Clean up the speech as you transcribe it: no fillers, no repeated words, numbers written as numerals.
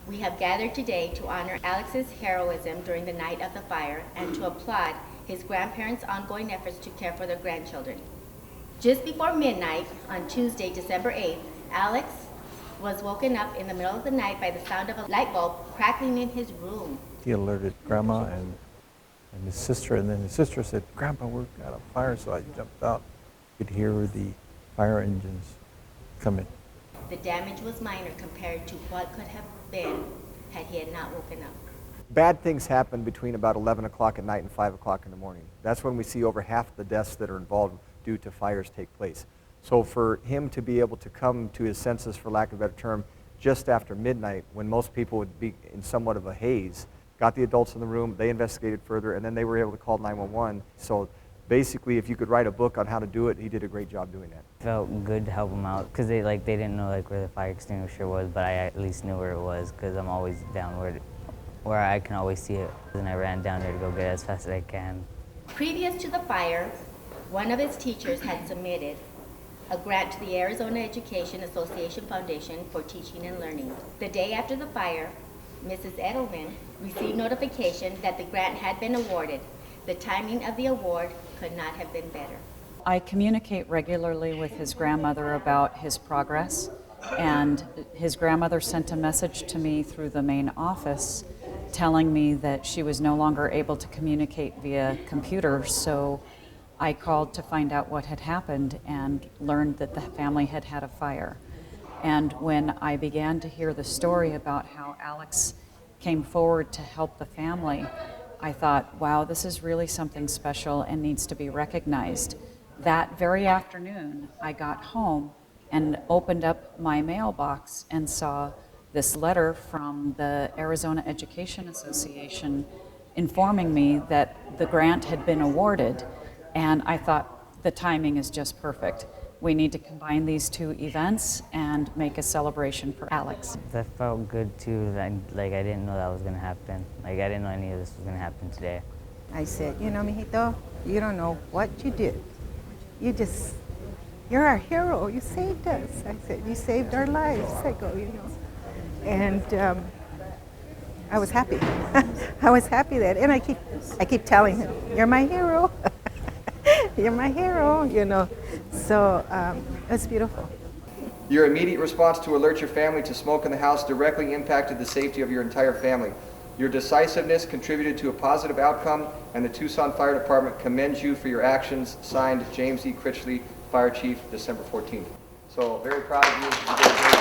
We have gathered today to honor Alex's heroism during the night of the fire and to applaud his grandparents' ongoing efforts to care for their grandchildren. Just before midnight on Tuesday, December 8th, Alex was woken up in the middle of the night by the sound of a light bulb crackling in his room. He alerted Grandma and his sister, and then his sister said, "Grandpa, we're got a fire," so I jumped out. You could hear the fire engines coming. The damage was minor compared to what could have been had he had not woken up. Bad things happen between about 11 o'clock at night and 5 o'clock in the morning. That's when we see over half the deaths that are involved due to fires take place. So for him to be able to come to his senses, for lack of a better term, just after midnight, when most people would be in somewhat of a haze, got the adults in the room, they investigated further, and then they were able to call 911. So basically, if you could write a book on how to do it, he did a great job doing that. Felt good to help them out because they didn't know where the fire extinguisher was, but I at least knew where it was because I'm always down where I can always see it. And I ran down there to go get it as fast as I can. Previous to the fire, one of his teachers had submitted a grant to the Arizona Education Association Foundation for teaching and learning. The day after the fire, Mrs. Edelman received notification that the grant had been awarded. The timing of the award could not have been better. I communicate regularly with his grandmother about his progress, and his grandmother sent a message to me through the main office telling me that she was no longer able to communicate via computer, so I called to find out what had happened and learned that the family had had a fire. And when I began to hear the story about how Alex came forward to help the family, I thought, wow, this is really something special and needs to be recognized. That very afternoon, I got home and opened up my mailbox and saw this letter from the Arizona Education Association informing me that the grant had been awarded. And I thought the timing is just perfect. We need to combine these two events and make a celebration for Alex. That felt good too. I didn't know that was gonna happen. I didn't know any of this was gonna happen today. I said, you know, mijito, you don't know what you did. You're our hero. You saved us. I said, you saved our lives. I go, you know. And I was happy. I was happy that, and I keep telling him, you're my hero. You're my hero, you know. So it's beautiful. Your immediate response to alert your family to smoke in the house directly impacted the safety of your entire family. Your decisiveness contributed to a positive outcome, and the Tucson Fire Department commends you for your actions. Signed, James E. Critchley, Fire Chief, December 14th. So very proud of you.